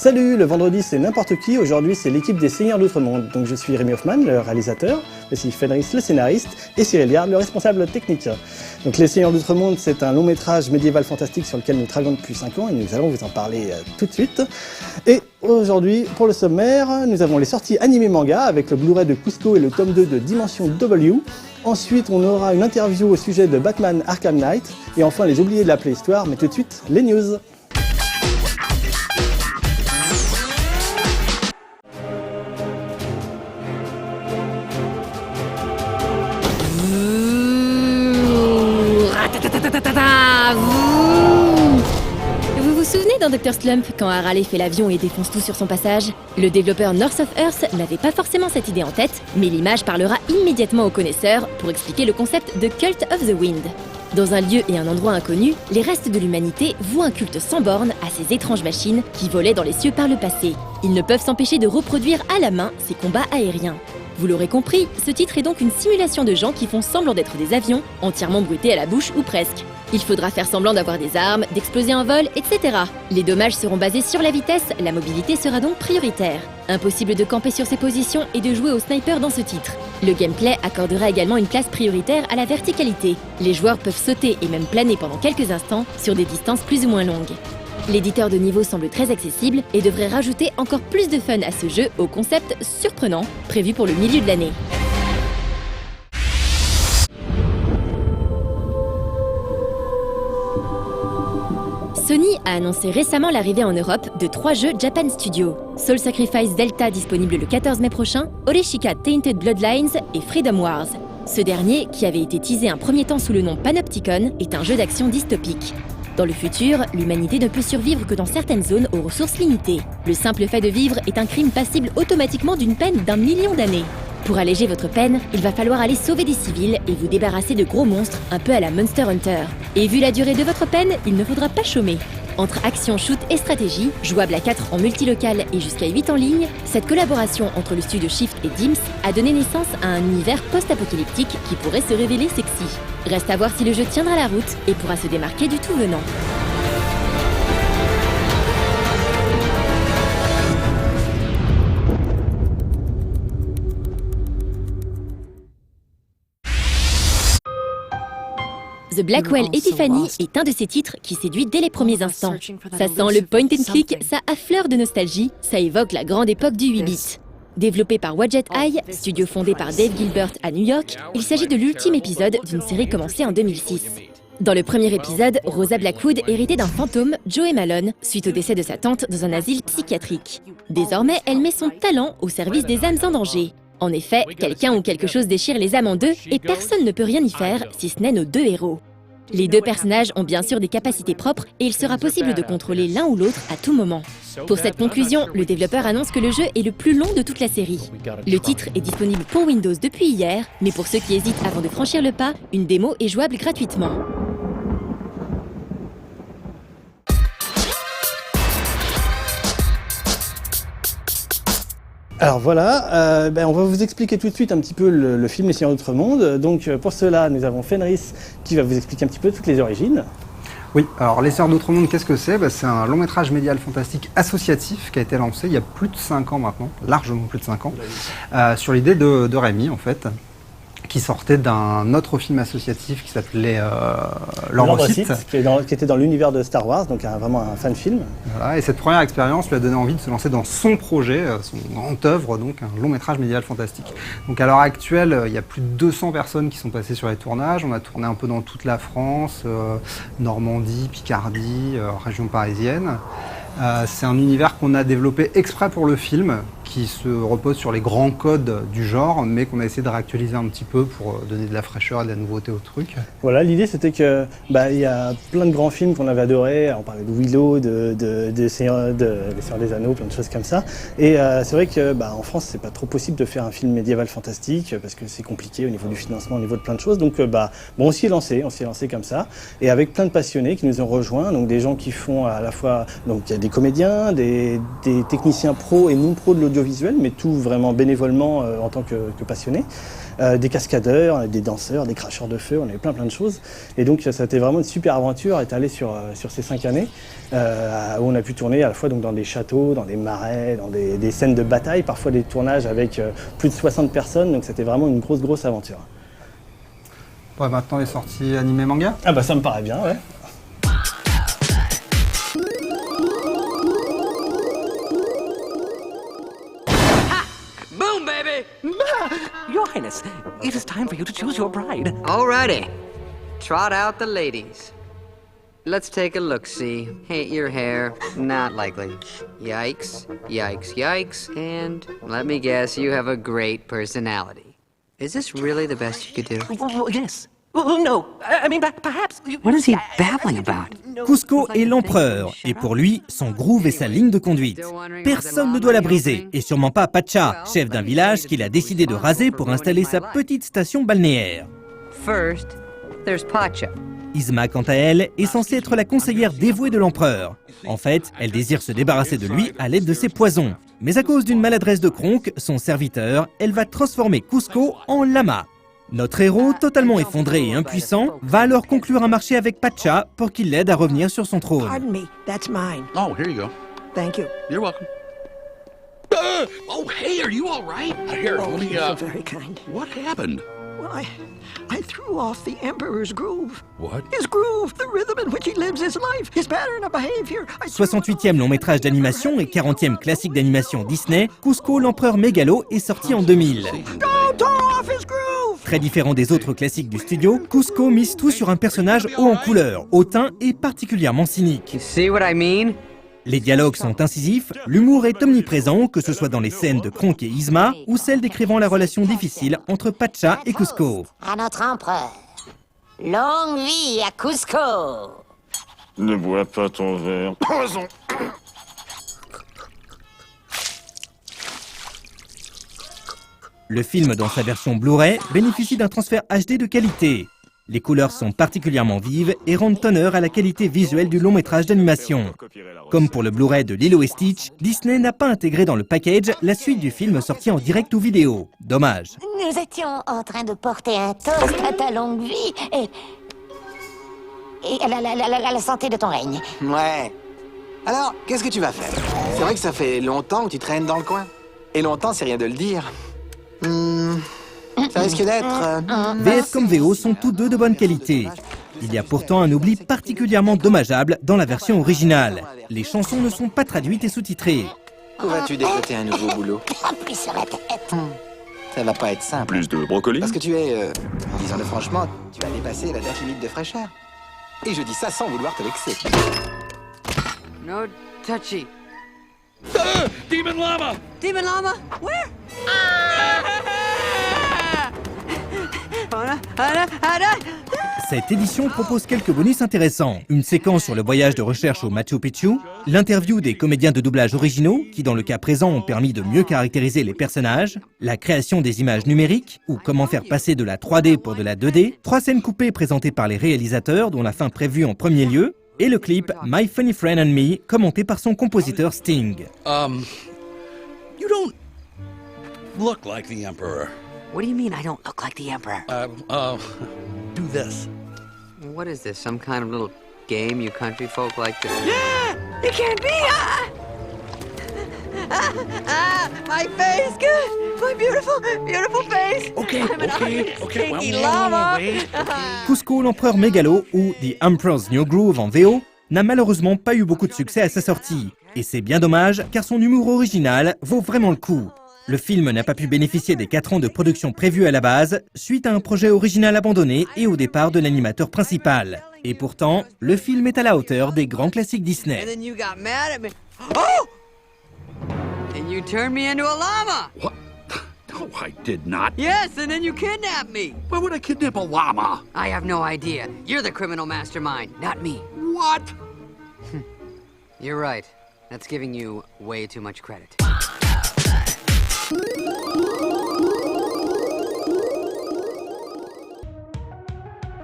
Salut, le vendredi c'est n'importe qui, aujourd'hui c'est l'équipe des Seigneurs d'Outre-Monde. Donc je suis Rémi Hoffman, le réalisateur, Leslie Fenris, le scénariste, et Cyril Yard, le responsable technique. Donc les Seigneurs d'Outre-Monde, c'est un long métrage médiéval fantastique sur lequel nous travaillons depuis 5 ans et nous allons vous en parler tout de suite. Et aujourd'hui, pour le sommaire, nous avons les sorties animées manga avec le Blu-ray de Cusco et le tome 2 de Dimension W. Ensuite, on aura une interview au sujet de Batman Arkham Knight. Et enfin, les oubliés de la préhistoire, mais tout de suite, les news. Vous vous souvenez dans Dr Slump, quand Harley fait l'avion et défonce tout sur son passage? Le développeur North of Earth n'avait pas forcément cette idée en tête, mais l'image parlera immédiatement aux connaisseurs pour expliquer le concept de Cult of the Wind. Dans un lieu et un endroit inconnus, les restes de l'humanité vouent un culte sans borne à ces étranges machines qui volaient dans les cieux par le passé. Ils ne peuvent s'empêcher de reproduire à la main ces combats aériens. Vous l'aurez compris, ce titre est donc une simulation de gens qui font semblant d'être des avions, entièrement bruités à la bouche ou presque. Il faudra faire semblant d'avoir des armes, d'exploser en vol, etc. Les dommages seront basés sur la vitesse, la mobilité sera donc prioritaire. Impossible de camper sur ses positions et de jouer au sniper dans ce titre. Le gameplay accordera également une place prioritaire à la verticalité. Les joueurs peuvent sauter et même planer pendant quelques instants sur des distances plus ou moins longues. L'éditeur de niveau semble très accessible et devrait rajouter encore plus de fun à ce jeu au concept surprenant, prévu pour le milieu de l'année. Sony a annoncé récemment l'arrivée en Europe de 3 jeux Japan Studio. Soul Sacrifice Delta disponible le 14 mai prochain, Oreshika Tainted Bloodlines et Freedom Wars. Ce dernier, qui avait été teasé un premier temps sous le nom Panopticon, est un jeu d'action dystopique. Dans le futur, l'humanité ne peut survivre que dans certaines zones aux ressources limitées. Le simple fait de vivre est un crime passible automatiquement d'une peine d'1 million d'années. Pour alléger votre peine, il va falloir aller sauver des civils et vous débarrasser de gros monstres, un peu à la Monster Hunter. Et vu la durée de votre peine, il ne faudra pas chômer. Entre action, shoot et stratégie, jouable à 4 en multilocal et jusqu'à 8 en ligne, cette collaboration entre le studio Shift et Dims a donné naissance à un univers post-apocalyptique qui pourrait se révéler sexy. Reste à voir si le jeu tiendra la route et pourra se démarquer du tout venant. The Blackwell Epiphany est un de ces titres qui séduit dès les premiers instants. Ça sent le point and click, ça affleure de nostalgie, ça évoque la grande époque du 8-bit. Développé par Wadjet Eye, studio fondé par Dave Gilbert à New York, il s'agit de l'ultime épisode d'une série commencée en 2006. Dans le premier épisode, Rosa Blackwood héritait d'un fantôme, Joey Malone, suite au décès de sa tante dans un asile psychiatrique. Désormais, elle met son talent au service des âmes en danger. En effet, quelqu'un ou quelque chose déchire les âmes en deux et personne ne peut rien y faire si ce n'est nos deux héros. Les deux personnages ont bien sûr des capacités propres et il sera possible de contrôler l'un ou l'autre à tout moment. Pour cette conclusion, le développeur annonce que le jeu est le plus long de toute la série. Le titre est disponible pour Windows depuis hier, mais pour ceux qui hésitent avant de franchir le pas, une démo est jouable gratuitement. Alors voilà, on va vous expliquer tout de suite un petit peu le film Les Seigneurs d'Outre-Monde. Donc pour cela, nous avons Fenris qui va vous expliquer un petit peu toutes les origines. Oui, alors Les Seigneurs d'Outre-Monde, qu'est-ce que c'est? C'est un long métrage médial fantastique associatif qui a été lancé il y a plus de 5 ans maintenant, largement plus de 5 ans, sur l'idée de Rémi en fait, qui sortait d'un autre film associatif qui s'appelait L'Ordre Sith, qui était dans l'univers de Star Wars, donc vraiment un fan film. Voilà, et cette première expérience lui a donné envie de se lancer dans son projet, son grande œuvre, donc un long métrage médial fantastique. Donc à l'heure actuelle, il y a plus de 200 personnes qui sont passées sur les tournages. On a tourné un peu dans toute la France, Normandie, Picardie, région parisienne. C'est un univers qu'on a développé exprès pour le film, qui se repose sur les grands codes du genre, mais qu'on a essayé de réactualiser un petit peu pour donner de la fraîcheur et de la nouveauté au truc. Voilà, l'idée c'était que il y a plein de grands films qu'on avait adorés. On parlait de Willow, des Seigneurs des Anneaux, plein de choses comme ça. Et c'est vrai que en France c'est pas trop possible de faire un film médiéval fantastique parce que c'est compliqué au niveau du financement, au niveau de plein de choses. Donc on s'y est lancé comme ça, et avec plein de passionnés qui nous ont rejoints. Donc des gens qui font à la fois, donc il y a des comédiens, des techniciens pros et non pros de l'audiovisuel audiovisuel, mais tout vraiment bénévolement en tant que passionné. Des cascadeurs, des danseurs, des cracheurs de feu, on avait plein de choses. Et donc ça a été vraiment une super aventure étalée sur ces 5 années, où on a pu tourner à la fois donc, dans des châteaux, dans des marais, dans des scènes de bataille, parfois des tournages avec plus de 60 personnes, donc c'était vraiment une grosse aventure. Ouais, maintenant les sorties animées manga. Ah bah ça me paraît bien, ouais. Boom, baby! Your Highness, it is time for you to choose your bride. Alrighty. Trot out the ladies. Let's take a look-see. Hate your hair. Not likely. Yikes. Yikes, yikes. And let me guess, you have a great personality. Is this really the best you could do? Well, yes. Well, no. I mean, perhaps... What is he babbling about? Cusco est l'empereur, et pour lui, son groove est sa ligne de conduite. Personne ne doit la briser, et sûrement pas Pacha, chef d'un village qu'il a décidé de raser pour installer sa petite station balnéaire. First, there's Pacha. Isma, quant à elle, est censée être la conseillère dévouée de l'empereur. En fait, elle désire se débarrasser de lui à l'aide de ses poisons. Mais à cause d'une maladresse de Kronk, son serviteur, elle va transformer Cusco en lama. Notre héros, totalement effondré et impuissant, va alors conclure un marché avec Pacha pour qu'il l'aide à revenir sur son trône. Pardon me, that's mine. Oh, here you go. Thank you. You're welcome. Oh, hey, are you all right? Here, let me, You're so very kind. what happened? Well, I threw off the Emperor's groove. What? His groove, the rhythm in which he lives his life, his pattern of behavior. 68e long métrage d'animation et 40e classique d'animation Disney, Cusco l'empereur mégalo est sorti en 2000. Don't tore off his groove! Très différent des autres classiques du studio, Cusco mise tout sur un personnage haut en couleur, hautain et particulièrement cynique. You see what I mean? Les dialogues sont incisifs, l'humour est omniprésent, que ce soit dans les scènes de Kronk et Isma ou celles décrivant la relation difficile entre Pacha et Cusco. À notre empereur. Longue vie à Cusco. Ne bois pas ton verre. Poison. Le film, dans sa version Blu-ray, bénéficie d'un transfert HD de qualité. Les couleurs sont particulièrement vives et rendent honneur à la qualité visuelle du long métrage d'animation. Comme pour le Blu-ray de Lilo et Stitch, Disney n'a pas intégré dans le package la suite du film sorti en direct ou vidéo. Dommage. Nous étions en train de porter un toast à ta longue vie et à la santé de ton règne. Ouais. Alors, qu'est-ce que tu vas faire? C'est vrai que ça fait longtemps que tu traînes dans le coin. Et longtemps, c'est rien de le dire. Ça risque d'être... VF comme VO sont tous deux de bonne qualité. Il y a pourtant un oubli particulièrement dommageable dans la version originale. Les chansons ne sont pas traduites et sous-titrées. Où vas-tu décoter un nouveau boulot? Plus sur la tête. Ça va pas être simple. Plus de brocoli? Parce que tu es, disons-le franchement, tu vas dépasser la date limite de fraîcheur. Et je dis ça sans vouloir te vexer. No touchy. Demon llama! Demon llama? Where? Cette édition propose quelques bonus intéressants. Une séquence sur le voyage de recherche au Machu Picchu, l'interview des comédiens de doublage originaux, qui dans le cas présent ont permis de mieux caractériser les personnages, la création des images numériques, ou comment faire passer de la 3D pour de la 2D, 3 scènes coupées présentées par les réalisateurs, dont la fin prévue en premier lieu, et le clip My Funny Friend and Me, commenté par son compositeur Sting. You don't look like the Emperor. What do you mean I don't look like the Emperor? Do this. What is this, some kind of little game you country folk like to... Yeah! It can't be! My face, good! My beautiful, beautiful face! Okay, I'm an okay, stinky well, llama! wait, Cusco l'empereur mégalo, ou The Emperor's New Groove en VO, n'a malheureusement pas eu beaucoup de succès à sa sortie. Et c'est bien dommage, car son humour original vaut vraiment le coup. Le film n'a pas pu bénéficier des 4 ans de production prévus à la base, suite à un projet original abandonné et au départ de l'animateur principal. Et pourtant, le film est à la hauteur des grands classiques Disney. And then you got mad at me. Oh! And you turned me into a llama! What? No, I did not. Yes, and then you kidnapped me! Why would I kidnap a llama? I have no idea. You're the criminal mastermind, not me. What? You're right. That's giving you way too much credit.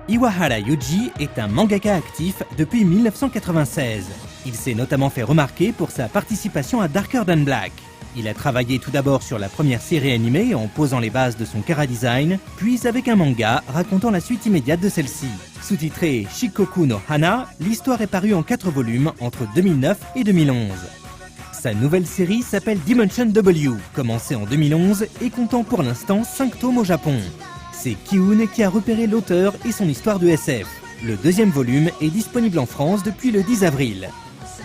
Iwahara Yuji est un mangaka actif depuis 1996. Il s'est notamment fait remarquer pour sa participation à Darker Than Black. Il a travaillé tout d'abord sur la première série animée en posant les bases de son chara-design, puis avec un manga racontant la suite immédiate de celle-ci. Sous-titré Shikoku no Hana, l'histoire est parue en 4 volumes entre 2009 et 2011. Sa nouvelle série s'appelle Dimension W, commencée en 2011 et comptant pour l'instant 5 tomes au Japon. C'est Ki-hoon qui a repéré l'auteur et son histoire de SF. Le 2e volume est disponible en France depuis le 10 avril.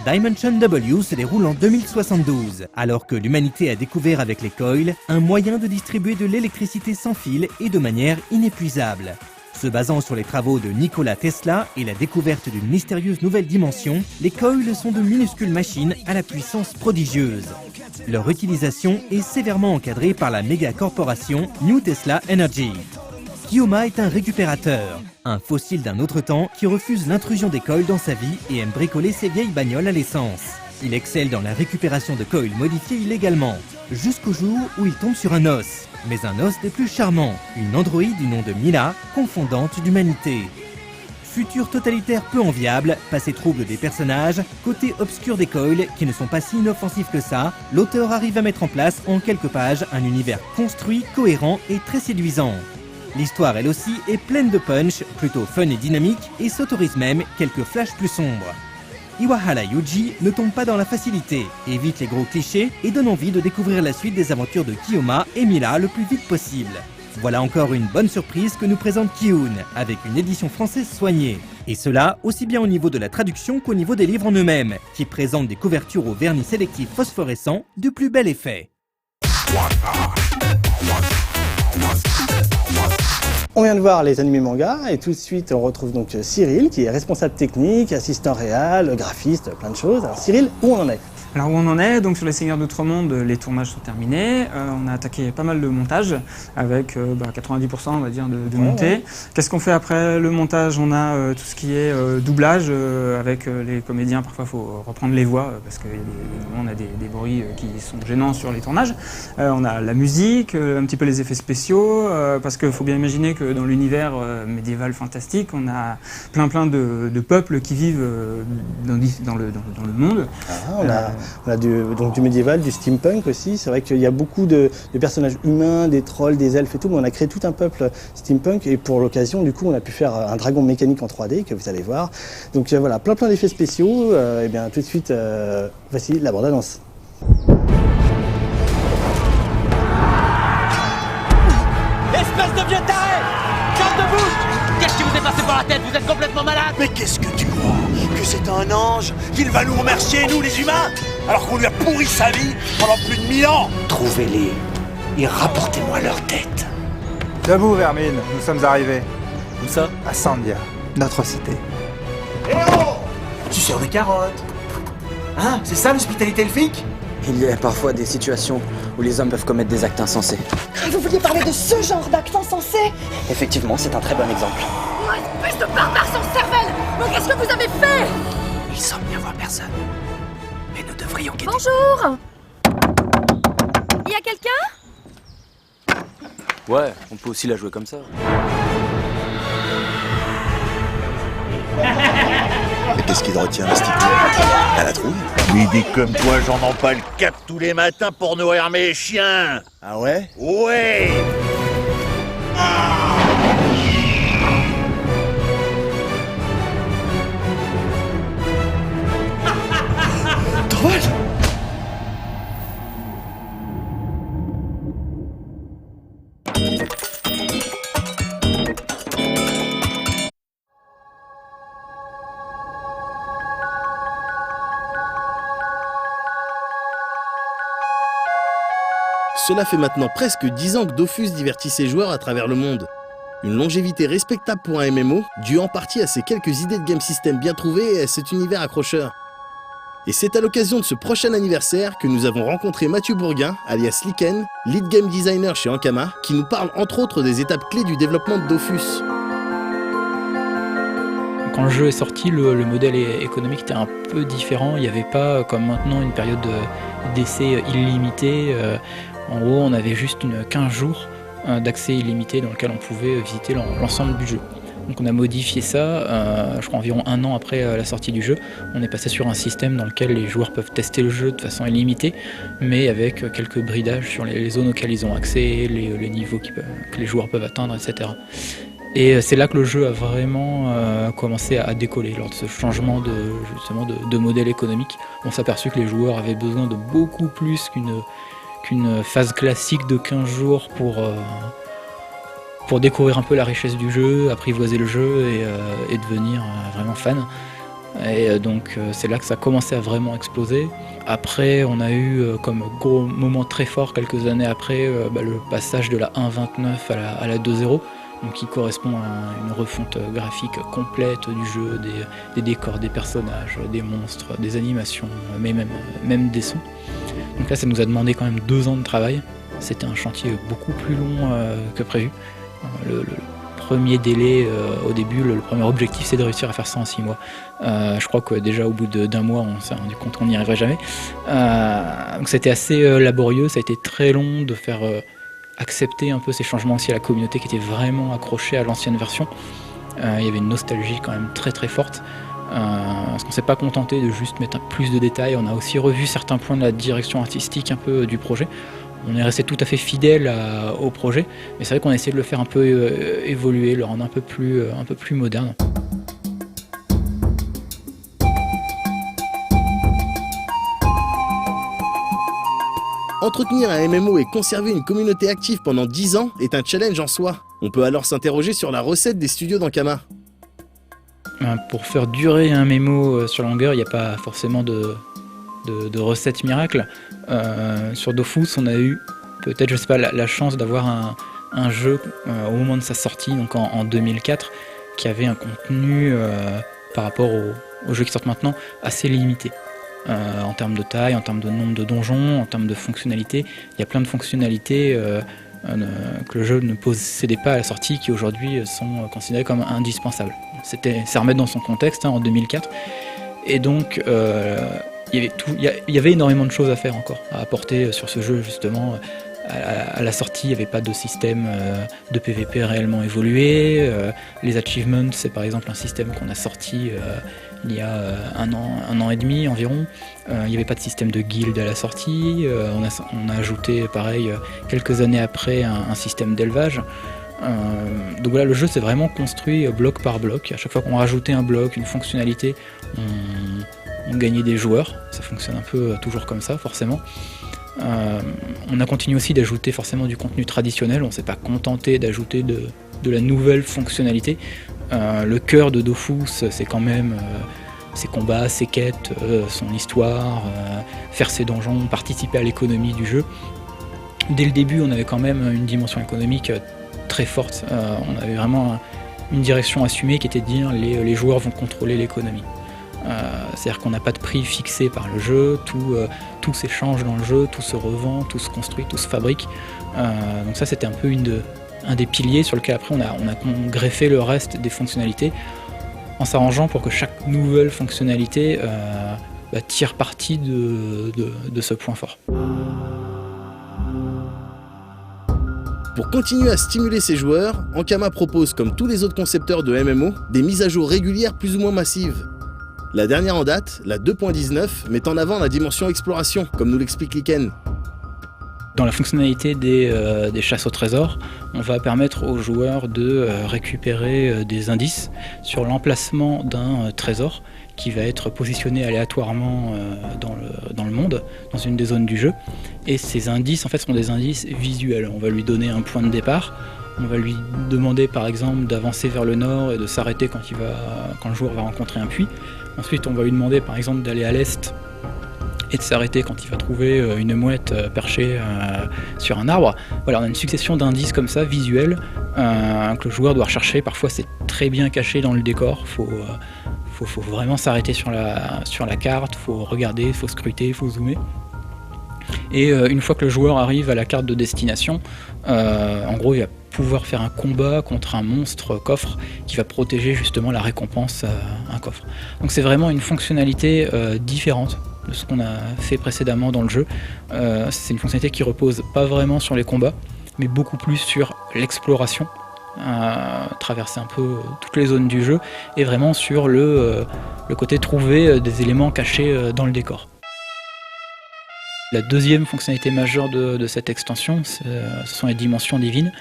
Dimension W se déroule en 2072, alors que l'humanité a découvert avec les coils un moyen de distribuer de l'électricité sans fil et de manière inépuisable. Se basant sur les travaux de Nikola Tesla et la découverte d'une mystérieuse nouvelle dimension, les coils sont de minuscules machines à la puissance prodigieuse. Leur utilisation est sévèrement encadrée par la méga corporation New Tesla Energy. Kiyoma est un récupérateur, un fossile d'un autre temps qui refuse l'intrusion des coils dans sa vie et aime bricoler ses vieilles bagnoles à l'essence. Il excelle dans la récupération de coils modifiés illégalement, jusqu'au jour où il tombe sur un os. Mais un os des plus charmants, une androïde du nom de Mila, confondante d'humanité. Futur totalitaire peu enviable, passé trouble des personnages, côté obscur des coils qui ne sont pas si inoffensifs que ça, l'auteur arrive à mettre en place en quelques pages un univers construit, cohérent et très séduisant. L'histoire elle aussi est pleine de punch, plutôt fun et dynamique, et s'autorise même quelques flashs plus sombres. Iwahara Yuji ne tombe pas dans la facilité, évite les gros clichés et donne envie de découvrir la suite des aventures de Kiyoma et Mila le plus vite possible. Voilà encore une bonne surprise que nous présente Ki-hoon, avec une édition française soignée. Et cela aussi bien au niveau de la traduction qu'au niveau des livres en eux-mêmes, qui présentent des couvertures au vernis sélectif phosphorescent du plus bel effet. On vient de voir les animés mangas et tout de suite on retrouve donc Cyril qui est responsable technique, assistant réal, graphiste, plein de choses. Alors Cyril, où on en est ? Alors où on en est, donc sur les Seigneurs d'Outre-Monde, les tournages sont terminés. On a attaqué pas mal de montage avec 90% on va dire de montée. Qu'est-ce qu'on fait après le montage? On a tout ce qui est doublage avec les comédiens. Parfois il faut reprendre les voix parce qu'on a des bruits qui sont gênants sur les tournages. On a la musique, un petit peu les effets spéciaux parce qu'il faut bien imaginer que dans l'univers médiéval fantastique, on a plein de peuples qui vivent dans le monde. On a du médiéval, du steampunk aussi. C'est vrai qu'il y a beaucoup de personnages humains, des trolls, des elfes et tout, mais on a créé tout un peuple steampunk et pour l'occasion, du coup, on a pu faire un dragon mécanique en 3D que vous allez voir. Donc voilà, plein d'effets spéciaux. Et bien tout de suite, voici la bande-annonce. Espèce de vieux taré! Garde debout! Qu'est-ce qui vous est passé par la tête? Vous êtes complètement malade! Mais qu'est-ce que tu crois? Que c'est un ange? Qu'il va nous remercier, nous les humains? Alors qu'on lui a pourri sa vie pendant plus de 1000 ans? Trouvez-les et rapportez-moi leur tête. Debout, Vermine, nous sommes arrivés. Où ça? À Sandia, notre cité. Eh oh! Tu sers des carottes. Hein? C'est ça l'hospitalité elfique? Il y a parfois des situations où les hommes peuvent commettre des actes insensés. Vous vouliez parler de ce genre d'acte insensé? Effectivement, c'est un très bon exemple. Oh, espèce de barbare sans cervelle! Mais qu'est-ce que vous avez fait? Il semble n'y avoir personne. Mais nous devrions quitter. Bonjour! Y a quelqu'un? Ouais, on peut aussi la jouer comme ça. Mais qu'est-ce qui te retient, Mystique? À la trouille? Mais des comme toi, j'en ai pas le cap tous les matins pour nourrir mes chiens. Ah ouais? Ouais. Troll! Cela fait maintenant presque 10 ans que Dofus divertit ses joueurs à travers le monde. Une longévité respectable pour un MMO, due en partie à ses quelques idées de game system bien trouvées et à cet univers accrocheur. Et c'est à l'occasion de ce prochain anniversaire que nous avons rencontré Mathieu Bourguin, alias Liken, lead game designer chez Ankama, qui nous parle entre autres des étapes clés du développement de Dofus. Quand le jeu est sorti, le modèle économique était un peu différent. Il n'y avait pas, comme maintenant, une période d'essai illimitée. En gros, on avait juste 15 jours d'accès illimité dans lequel on pouvait visiter l'ensemble du jeu. Donc on a modifié ça, je crois environ 1 an après la sortie du jeu. On est passé sur un système dans lequel les joueurs peuvent tester le jeu de façon illimitée, mais avec quelques bridages sur les zones auxquelles ils ont accès, les niveaux que les joueurs peuvent atteindre, etc. Et c'est là que le jeu a vraiment commencé à décoller, lors de ce changement de modèle économique. On s'est aperçu que les joueurs avaient besoin de beaucoup plus qu'une phase classique de 15 jours pour découvrir un peu la richesse du jeu, apprivoiser le jeu et devenir vraiment fan. Et donc c'est là que ça a commencé à vraiment exploser. Après, on a eu comme gros moment très fort quelques années après le passage de la 1.29 à la 2.0. Donc qui correspond à une refonte graphique complète du jeu, des décors, des personnages, des monstres, des animations, mais même des sons. Donc là, ça nous a demandé quand même 2 ans de travail. C'était un chantier beaucoup plus long que prévu. Le premier délai au début, le premier objectif, c'est de réussir à faire ça en 6 mois. Je crois que déjà au bout d'1 mois, on s'est rendu compte qu'on n'y arriverait jamais. Donc c'était assez laborieux, ça a été très long de faire accepter un peu ces changements aussi à la communauté qui était vraiment accrochée à l'ancienne version. Il y avait une nostalgie quand même très très forte. Parce qu'on s'est pas contenté de juste mettre plus de détails, on a aussi revu certains points de la direction artistique un peu du projet. On est resté tout à fait fidèle au projet, mais c'est vrai qu'on a essayé de le faire un peu évoluer, le rendre un peu plus moderne. Entretenir un MMO et conserver une communauté active pendant 10 ans est un challenge en soi. On peut alors s'interroger sur la recette des studios d'Ankama. Pour faire durer un MMO sur la longueur, il n'y a pas forcément de recette miracle. Sur Dofus, on a eu peut-être, je sais pas, la chance d'avoir un jeu au moment de sa sortie, donc en 2004, qui avait un contenu par rapport aux jeux qui sortent maintenant assez limité. En termes de taille, en termes de nombre de donjons, en termes de fonctionnalités. Il y a plein de fonctionnalités que le jeu ne possédait pas à la sortie, qui aujourd'hui sont considérées comme indispensables. C'est à remettre dans son contexte, en 2004. Et donc, il y avait énormément de choses à faire encore, à apporter sur ce jeu, justement. À la sortie, il n'y avait pas de système de PVP réellement évolué. Les achievements, c'est par exemple un système qu'on a sorti il y a un an et demi environ. Il n'y avait pas de système de guild à la sortie. On a ajouté, pareil, quelques années après, un système d'élevage. Donc voilà, le jeu s'est vraiment construit bloc par bloc. À chaque fois qu'on rajoutait un bloc, une fonctionnalité, on gagnait des joueurs. Ça fonctionne un peu toujours comme ça, forcément. On a continué aussi d'ajouter forcément du contenu traditionnel. On ne s'est pas contenté d'ajouter de la nouvelle fonctionnalité. Le cœur de Dofus, c'est quand même ses combats, ses quêtes, son histoire, faire ses donjons, participer à l'économie du jeu. Dès le début, on avait quand même une dimension économique très forte. On avait vraiment une direction assumée qui était de dire les joueurs vont contrôler l'économie. C'est-à-dire qu'on n'a pas de prix fixé par le jeu, tout s'échange dans le jeu, tout se revend, tout se construit, tout se fabrique. Donc ça, c'était un peu un des piliers sur lequel après on a greffé le reste des fonctionnalités en s'arrangeant pour que chaque nouvelle fonctionnalité tire parti de ce point fort. Pour continuer à stimuler ses joueurs, Ankama propose, comme tous les autres concepteurs de MMO, des mises à jour régulières plus ou moins massives. La dernière en date, la 2.19, met en avant la dimension exploration, comme nous l'explique Liken. Dans la fonctionnalité des chasses au trésor, on va permettre aux joueurs de récupérer des indices sur l'emplacement d'un trésor qui va être positionné aléatoirement dans le monde, dans une des zones du jeu. Et ces indices, en fait, sont des indices visuels. On va lui donner un point de départ. On va lui demander, par exemple, d'avancer vers le nord et de s'arrêter quand le joueur va rencontrer un puits. Ensuite, on va lui demander, par exemple, d'aller à l'est et de s'arrêter quand il va trouver une mouette perchée sur un arbre. Voilà, on a une succession d'indices comme ça, visuels, que le joueur doit rechercher. Parfois, c'est très bien caché dans le décor. Faut vraiment s'arrêter sur la carte, faut regarder, faut scruter, faut zoomer. Et une fois que le joueur arrive à la carte de destination, en gros, il va pouvoir faire un combat contre un monstre coffre qui va protéger justement la récompense un coffre. Donc c'est vraiment une fonctionnalité différente de ce qu'on a fait précédemment dans le jeu. C'est une fonctionnalité qui repose pas vraiment sur les combats, mais beaucoup plus sur l'exploration. traverser un peu toutes les zones du jeu, et vraiment sur le côté trouver des éléments cachés dans le décor. La deuxième fonctionnalité majeure de cette extension, ce sont les dimensions divines.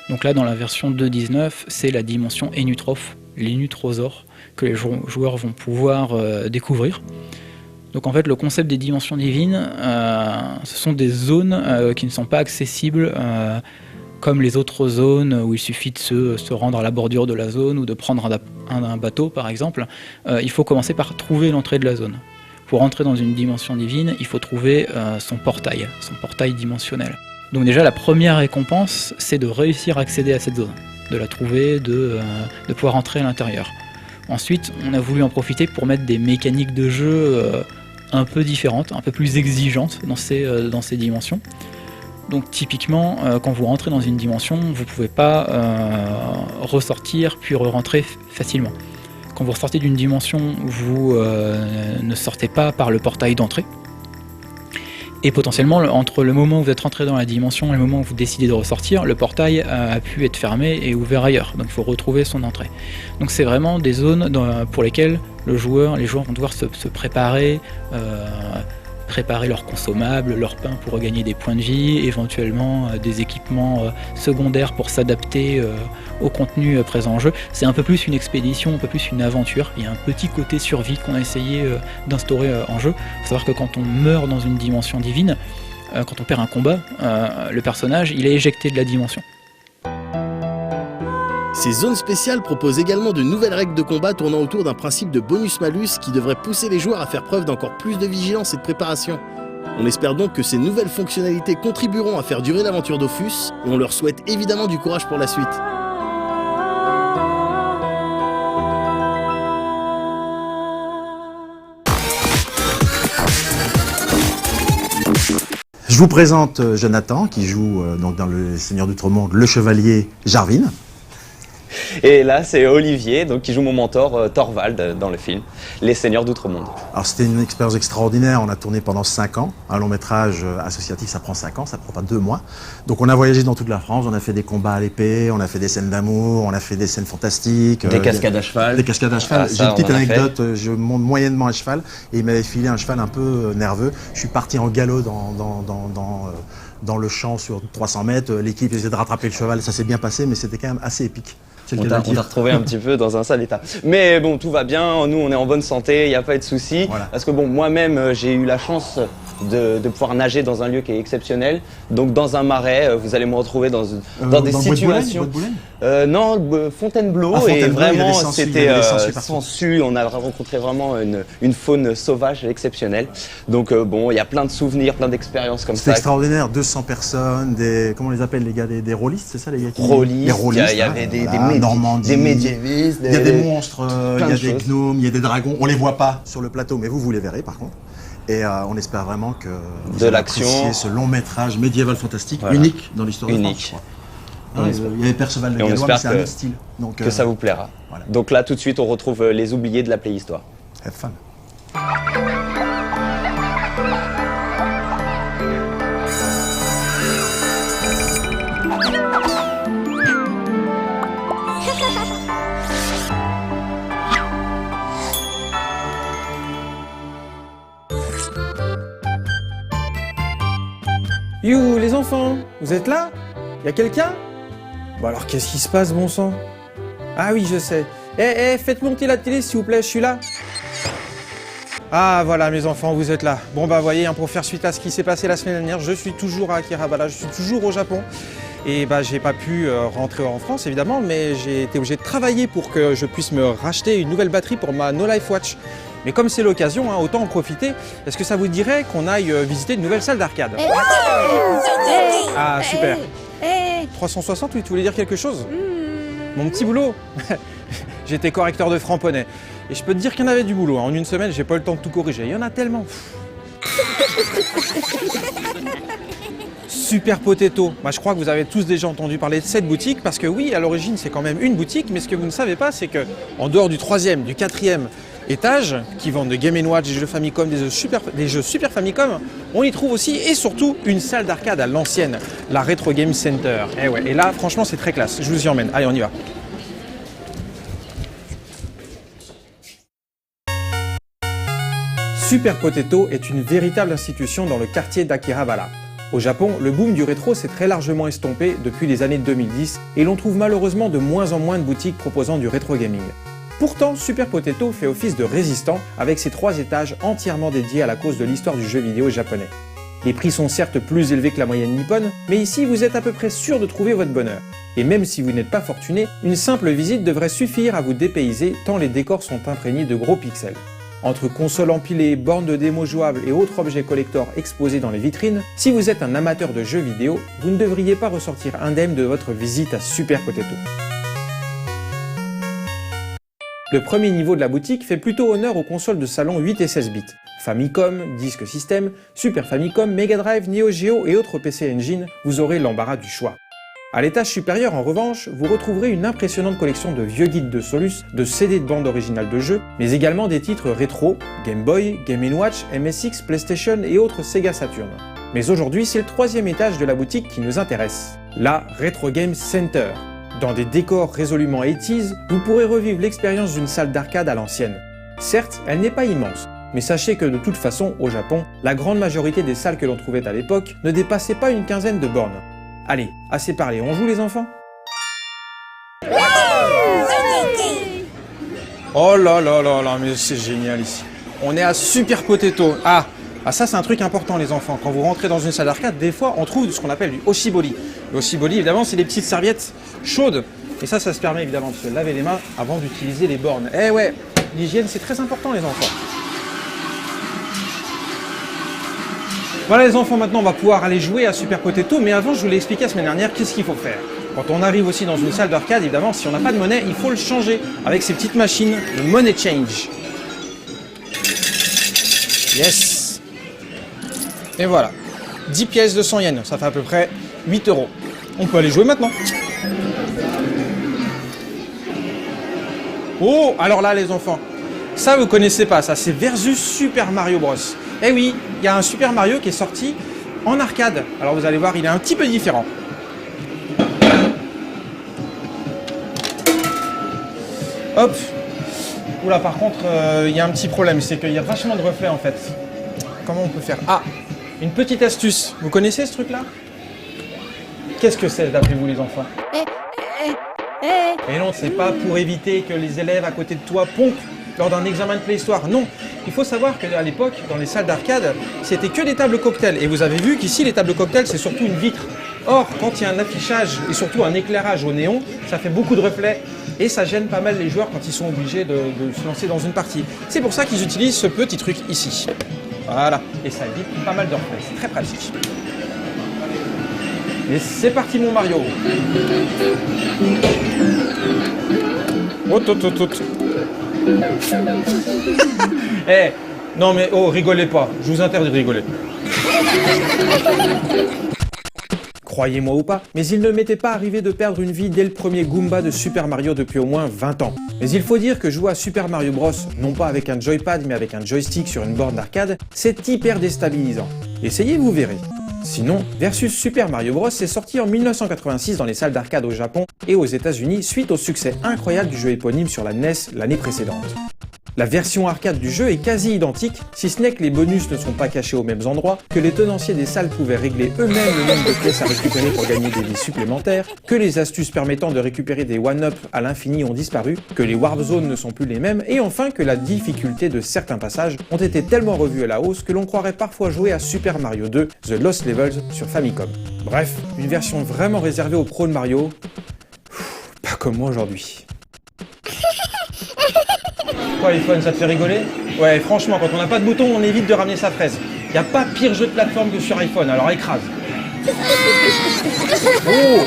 Donc là, dans la version 2.19, c'est la dimension Enutroph, l'Enutrosaure, que les joueurs vont pouvoir découvrir. Donc en fait, le concept des dimensions divines, ce sont des zones qui ne sont pas accessibles comme les autres zones où il suffit de se rendre à la bordure de la zone ou de prendre un bateau, par exemple. Il faut commencer par trouver l'entrée de la zone. Pour entrer dans une dimension divine, il faut trouver son portail dimensionnel. Donc déjà, la première récompense, c'est de réussir à accéder à cette zone, de la trouver, de pouvoir entrer à l'intérieur. Ensuite, on a voulu en profiter pour mettre des mécaniques de jeu un peu différentes, un peu plus exigeantes dans ces dimensions. Donc typiquement, quand vous rentrez dans une dimension, vous ne pouvez pas ressortir puis re-rentrer facilement. Quand vous ressortez d'une dimension, vous ne sortez pas par le portail d'entrée. Et potentiellement, entre le moment où vous êtes rentré dans la dimension et le moment où vous décidez de ressortir, le portail a pu être fermé et ouvert ailleurs. Donc il faut retrouver son entrée. Donc c'est vraiment des zones pour lesquelles les joueurs vont devoir se préparer, préparer leurs consommables, leur pain pour regagner des points de vie, éventuellement des équipements secondaires pour s'adapter au contenu présent en jeu. C'est un peu plus une expédition, un peu plus une aventure. Il y a un petit côté survie qu'on a essayé d'instaurer en jeu. Il faut savoir que quand on meurt dans une dimension divine, quand on perd un combat, le personnage il est éjecté de la dimension. Ces zones spéciales proposent également de nouvelles règles de combat tournant autour d'un principe de bonus-malus qui devrait pousser les joueurs à faire preuve d'encore plus de vigilance et de préparation. On espère donc que ces nouvelles fonctionnalités contribueront à faire durer l'aventure Dofus, et on leur souhaite évidemment du courage pour la suite. Je vous présente Jonathan, qui joue donc dans le Seigneur d'Outre-Monde, le chevalier Jarvin. Et là, c'est Olivier, donc, qui joue mon mentor Thorvald dans le film Les Seigneurs d'Outre-Monde. Alors c'était une expérience extraordinaire, on a tourné pendant 5 ans. Un long métrage associatif, ça prend 5 ans, ça prend pas 2 mois. Donc on a voyagé dans toute la France, on a fait des combats à l'épée, on a fait des scènes d'amour, on a fait des scènes fantastiques. Des cascades à cheval. Des cascades à cheval. J'ai une petite anecdote, je monte moyennement à cheval et il m'avait filé un cheval un peu nerveux. Je suis parti en galop dans le champ sur 300 mètres, l'équipe essayait de rattraper le cheval, ça s'est bien passé, mais c'était quand même assez épique. On t'a retrouvé un petit peu dans un sale état. Mais bon, tout va bien, nous on est en bonne santé, il n'y a pas de souci. Voilà. Parce que bon, moi-même j'ai eu la chance de pouvoir nager dans un lieu qui est exceptionnel. Donc dans un marais, vous allez me retrouver dans des situations... Non, Fontainebleau, et vraiment c'était sensu, on a rencontré vraiment une faune sauvage exceptionnelle. Donc bon, il y a plein de souvenirs, plein d'expériences comme ça. C'est extraordinaire, 200 personnes, comment on les appelle les gars, des rôlistes, c'est ça les gars Rôlistes, il y avait des médiévistes, il y a des monstres, il y a des gnomes, il y a des dragons, on les voit pas sur le plateau, mais vous les verrez par contre. Et on espère vraiment que vous allez apprécier ce long métrage médiéval fantastique, unique dans l'histoire de France, je crois. Il y avait Perceval de Gallois, mais c'est un autre style. Donc, que ça vous plaira. Voilà. Donc là, tout de suite, on retrouve les oubliés de la Playhistoire. Have fun. You, les enfants, vous êtes là? Y a quelqu'un? Bon alors qu'est-ce qui se passe, bon sang? Ah oui, je sais. Faites monter la télé s'il vous plaît, je suis là. Ah voilà mes enfants, vous êtes là. Bon bah voyez, pour faire suite à ce qui s'est passé la semaine dernière, je suis toujours à Akihabara, je suis toujours au Japon. Et bah j'ai pas pu rentrer en France évidemment, mais j'ai été obligé de travailler pour que je puisse me racheter une nouvelle batterie pour ma No Life Watch. Mais comme c'est l'occasion, autant en profiter. Est-ce que ça vous dirait qu'on aille visiter une nouvelle salle d'arcade? Ah super. 360, oui, tu voulais dire quelque chose? Mon petit boulot. J'étais correcteur de Framponnet. Et je peux te dire qu'il y en avait du boulot. En une semaine, j'ai pas eu le temps de tout corriger. Il y en a tellement. Super Potato. Je crois que vous avez tous déjà entendu parler de cette boutique parce que oui, à l'origine, c'est quand même une boutique, mais ce que vous ne savez pas, c'est que en dehors du 3e, du 4e étage qui vendent de Game & Watch, des jeux Famicom, des jeux Super Famicom. On y trouve aussi et surtout une salle d'arcade à l'ancienne, la Retro Game Center. Et ouais, et là franchement c'est très classe, je vous y emmène. Allez, on y va. Super Potato est une véritable institution dans le quartier d'Akihabara. Au Japon, le boom du rétro s'est très largement estompé depuis les années 2010 et l'on trouve malheureusement de moins en moins de boutiques proposant du rétro gaming. Pourtant, Super Potato fait office de résistant avec ses 3 étages entièrement dédiés à la cause de l'histoire du jeu vidéo japonais. Les prix sont certes plus élevés que la moyenne nippone, mais ici vous êtes à peu près sûr de trouver votre bonheur. Et même si vous n'êtes pas fortuné, une simple visite devrait suffire à vous dépayser tant les décors sont imprégnés de gros pixels. Entre consoles empilées, bornes de démos jouables et autres objets collector exposés dans les vitrines, si vous êtes un amateur de jeux vidéo, vous ne devriez pas ressortir indemne de votre visite à Super Potato. Le premier niveau de la boutique fait plutôt honneur aux consoles de salon 8 et 16 bits. Famicom, Disk System, Super Famicom, Mega Drive, Neo Geo et autres PC Engine, vous aurez l'embarras du choix. À l'étage supérieur, en revanche, vous retrouverez une impressionnante collection de vieux guides de Solus, de CD de bande originale de jeux, mais également des titres rétro, Game Boy, Game & Watch, MSX, PlayStation et autres Sega Saturn. Mais aujourd'hui, c'est le 3e étage de la boutique qui nous intéresse, la Retro Game Center. Dans des décors résolument 80s, vous pourrez revivre l'expérience d'une salle d'arcade à l'ancienne. Certes, elle n'est pas immense, mais sachez que de toute façon, au Japon, la grande majorité des salles que l'on trouvait à l'époque ne dépassaient pas une quinzaine de bornes. Allez, assez parlé, on joue les enfants? Oh là là là là, mais c'est génial ici. On est à Super Potato. Ah, ça c'est un truc important les enfants. Quand vous rentrez dans une salle d'arcade, des fois on trouve ce qu'on appelle du oshibori. Le oshibori, évidemment, c'est des petites serviettes chaudes. Et ça se permet évidemment de se laver les mains avant d'utiliser les bornes. Eh ouais, l'hygiène c'est très important les enfants. Voilà les enfants, maintenant on va pouvoir aller jouer à Super Potato, mais avant je vous l'ai expliqué la semaine dernière, qu'est-ce qu'il faut faire? Quand on arrive aussi dans une salle d'arcade, évidemment, si on n'a pas de monnaie, il faut le changer avec ces petites machines, le Money Change. Yes. Et voilà, 10 pièces de 100 yens, ça fait à peu près 8 €. On peut aller jouer maintenant. Oh, alors là les enfants, ça vous connaissez pas, ça c'est Versus Super Mario Bros. Eh oui, il y a un Super Mario qui est sorti en arcade. Alors vous allez voir, il est un petit peu différent. Hop. Oula, par contre, il y a un petit problème, c'est qu'il y a vachement de reflets en fait. Comment on peut faire? Ah, une petite astuce. Vous connaissez ce truc-là? Qu'est-ce que c'est d'après vous les enfants? Et non, c'est pas pour éviter que les élèves à côté de toi pompent lors d'un examen de préhistoire. Non, il faut savoir qu'à l'époque, dans les salles d'arcade, c'était que des tables cocktails. Et vous avez vu qu'ici, les tables cocktails, c'est surtout une vitre. Or, quand il y a un affichage et surtout un éclairage au néon, ça fait beaucoup de reflets et ça gêne pas mal les joueurs quand ils sont obligés de se lancer dans une partie. C'est pour ça qu'ils utilisent ce petit truc ici. Voilà, et ça évite pas mal de reflets, c'est très pratique. Et c'est parti mon Mario. Eh, non mais oh, rigolez pas, je vous interdis de rigoler. Croyez-moi ou pas, mais il ne m'était pas arrivé de perdre une vie dès le premier Goomba de Super Mario depuis au moins 20 ans. Mais il faut dire que jouer à Super Mario Bros, non pas avec un joypad mais avec un joystick sur une borne d'arcade, c'est hyper déstabilisant. Essayez, vous verrez. Sinon, Versus Super Mario Bros est sorti en 1986 dans les salles d'arcade au Japon et aux États-Unis suite au succès incroyable du jeu éponyme sur la NES l'année précédente. La version arcade du jeu est quasi identique, si ce n'est que les bonus ne sont pas cachés aux mêmes endroits, que les tenanciers des salles pouvaient régler eux-mêmes le nombre de pièces à récupérer pour gagner des vies supplémentaires, que les astuces permettant de récupérer des one-up à l'infini ont disparu, que les warp zones ne sont plus les mêmes, et enfin que la difficulté de certains passages ont été tellement revus à la hausse que l'on croirait parfois jouer à Super Mario 2, The Lost Levels sur Famicom. Bref, une version vraiment réservée aux pros de Mario, pas comme moi aujourd'hui. Quoi iPhone, ça te fait rigoler? Ouais, franchement, quand on n'a pas de bouton, on évite de ramener sa fraise. Y a pas pire jeu de plateforme que sur iPhone, alors écrase. Oh!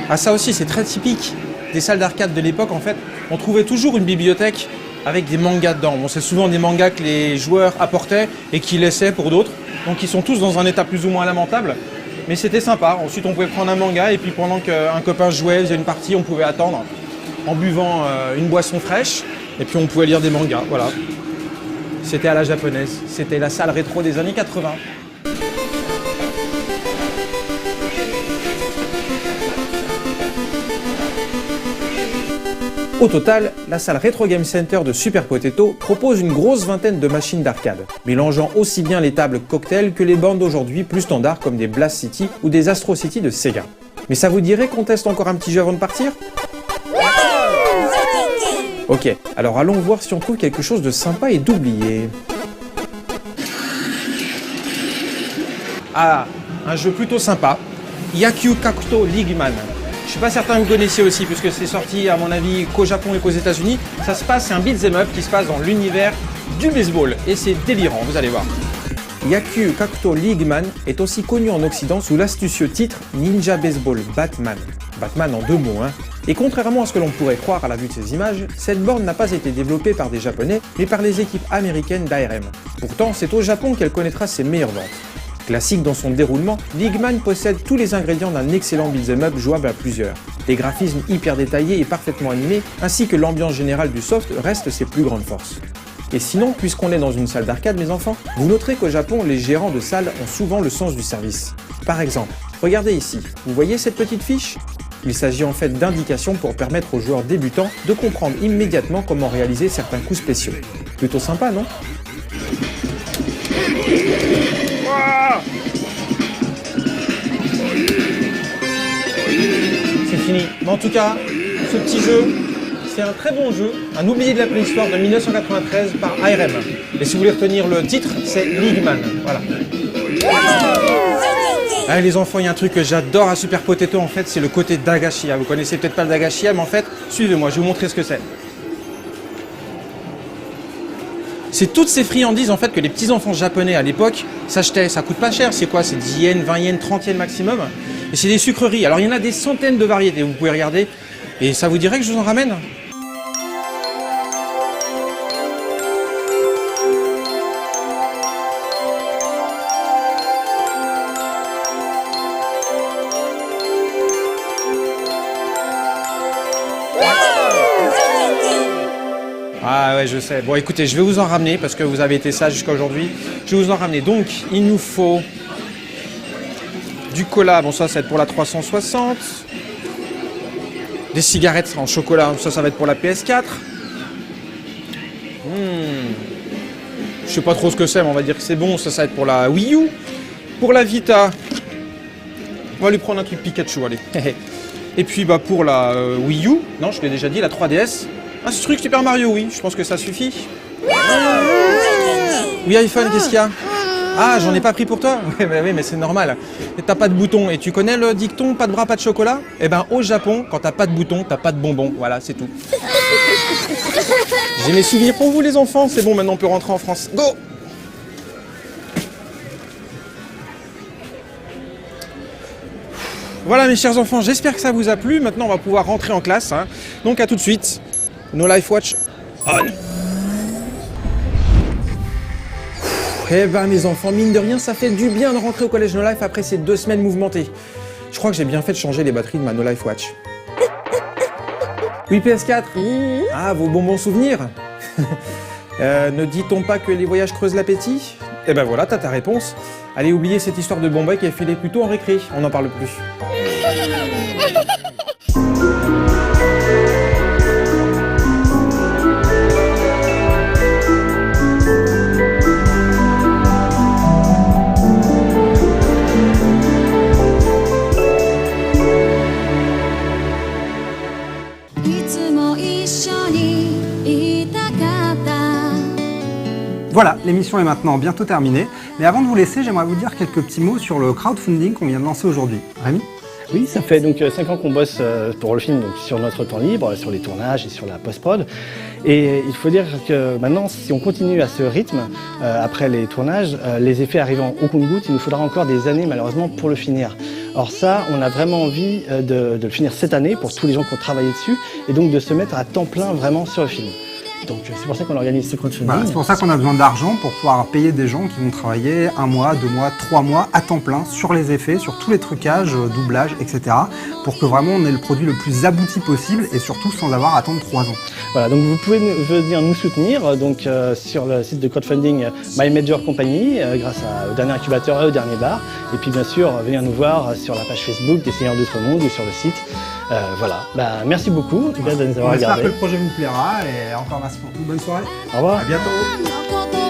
Ah ça aussi, c'est très typique des salles d'arcade de l'époque, en fait. On trouvait toujours une bibliothèque avec des mangas dedans. Bon, c'est souvent des mangas que les joueurs apportaient et qu'ils laissaient pour d'autres. Donc ils sont tous dans un état plus ou moins lamentable. Mais c'était sympa. Ensuite, on pouvait prendre un manga et puis pendant qu'un copain jouait, faisait une partie, on pouvait attendre en buvant une boisson fraîche. Et puis on pouvait lire des mangas, voilà. C'était à la japonaise. C'était la salle rétro des années 80. Au total, la salle Retro Game Center de Super Potato propose une grosse vingtaine de machines d'arcade, mélangeant aussi bien les tables cocktail que les bornes d'aujourd'hui plus standards comme des Blast City ou des Astro City de Sega. Mais ça vous dirait qu'on teste encore un petit jeu avant de partir ? Ok, alors allons voir si on trouve quelque chose de sympa et d'oublié. Ah, un jeu plutôt sympa, Yakyu Kakuto League Man. Je suis pas certain que vous connaissiez aussi, puisque c'est sorti à mon avis qu'au Japon et qu'aux États-Unis. Ça se passe, c'est un beat'em up qui se passe dans l'univers du baseball, et c'est délirant, vous allez voir. Yakyu Kakuto League Man est aussi connu en Occident sous l'astucieux titre Ninja Baseball Batman. Batman en deux mots, hein. Et contrairement à ce que l'on pourrait croire à la vue de ces images, cette borne n'a pas été développée par des Japonais, mais par les équipes américaines d'ARM. Pourtant, c'est au Japon qu'elle connaîtra ses meilleures ventes. Classique dans son déroulement, League Man possède tous les ingrédients d'un excellent beat'em up jouable à plusieurs. Des graphismes hyper détaillés et parfaitement animés, ainsi que l'ambiance générale du soft restent ses plus grandes forces. Et sinon, puisqu'on est dans une salle d'arcade, mes enfants, vous noterez qu'au Japon, les gérants de salles ont souvent le sens du service. Par exemple, regardez ici, vous voyez cette petite fiche ? Il s'agit en fait d'indications pour permettre aux joueurs débutants de comprendre immédiatement comment réaliser certains coups spéciaux. Plutôt sympa, non ? C'est fini. Mais en tout cas, ce petit jeu, c'est un très bon jeu, un oublié de la préhistoire de 1993 par ARM. Et si vous voulez retenir le titre, c'est League Man. Voilà. Allez les enfants, il y a un truc que j'adore à Super Potato en fait, c'est le côté Dagashia. Vous connaissez peut-être pas le Dagashia, mais en fait, suivez-moi, je vais vous montrer ce que c'est. C'est toutes ces friandises en fait que les petits enfants japonais à l'époque s'achetaient. Ça coûte pas cher, c'est quoi? C'est 10 yens, 20 yens, 30 yens maximum. Et c'est des sucreries. Alors il y en a des centaines de variétés, vous pouvez regarder. Et ça vous dirait que je vous en ramène? Ah ouais, je sais. Bon, écoutez, je vais vous en ramener parce que vous avez été sage jusqu'à aujourd'hui. Je vais vous en ramener. Donc, il nous faut du cola. Bon, ça va être pour la 360. Des cigarettes en chocolat. Ça va être pour la PS4. Je sais pas trop ce que c'est, mais on va dire que c'est bon. Ça va être pour la Wii U. Pour la Vita, on va lui prendre un truc Pikachu, allez. Et puis, bah, pour la Wii U, non, je l'ai déjà dit, la 3DS. Ah, ce truc Super Mario, oui, je pense que ça suffit. Oui, iPhone, qu'est-ce qu'il y a? Ah, j'en ai pas pris pour toi? Oui, mais c'est normal. T'as pas de bouton. Et tu connais le dicton, pas de bras, pas de chocolat? Eh ben, au Japon, quand t'as pas de bouton, t'as pas de bonbons. Voilà, c'est tout. J'ai mes souvenirs pour vous, les enfants. C'est bon, maintenant on peut rentrer en France. Go! Voilà, mes chers enfants, j'espère que ça vous a plu. Maintenant, on va pouvoir rentrer en classe, hein. Donc, à tout de suite. No Life Watch on. Eh ben mes enfants, mine de rien, ça fait du bien de rentrer au collège No Life après ces 2 semaines mouvementées. Je crois que j'ai bien fait de changer les batteries de ma No Life Watch. Oui, PS4. Ah, vos bonbons souvenirs. Ne dit-on pas que les voyages creusent l'appétit? Eh ben voilà, t'as ta réponse. Allez, oubliez cette histoire de Bombay qui a filé plutôt en récré. On n'en parle plus. Voilà, l'émission est maintenant bientôt terminée. Mais avant de vous laisser, j'aimerais vous dire quelques petits mots sur le crowdfunding qu'on vient de lancer aujourd'hui. Rémi ? Oui, ça fait donc 5 ans qu'on bosse pour le film, donc sur notre temps libre, sur les tournages et sur la post-prod. Et il faut dire que maintenant, si on continue à ce rythme, après les tournages, les effets arrivant au compte-gouttes, il nous faudra encore des années malheureusement pour le finir. Or ça, on a vraiment envie de le finir cette année pour tous les gens qui ont travaillé dessus et donc de se mettre à temps plein vraiment sur le film. Donc c'est pour ça qu'on organise ce crowdfunding. Voilà, c'est pour ça qu'on a besoin d'argent pour pouvoir payer des gens qui vont travailler 1 mois, 2 mois, 3 mois à temps plein sur les effets, sur tous les trucages, doublage, etc. pour que vraiment on ait le produit le plus abouti possible et surtout sans avoir à attendre 3 ans. Voilà, donc vous pouvez venir nous soutenir donc, sur le site de crowdfunding My Major Company grâce au dernier incubateur et au dernier bar. Et puis bien sûr, venir nous voir sur la page Facebook des Seigneurs d'Outre-Monde ou sur le site. Voilà, merci beaucoup en tout cas de nous avoir regardés. J'espère que le projet vous plaira et encore merci pour tout. Bonne soirée. Au revoir. À bientôt.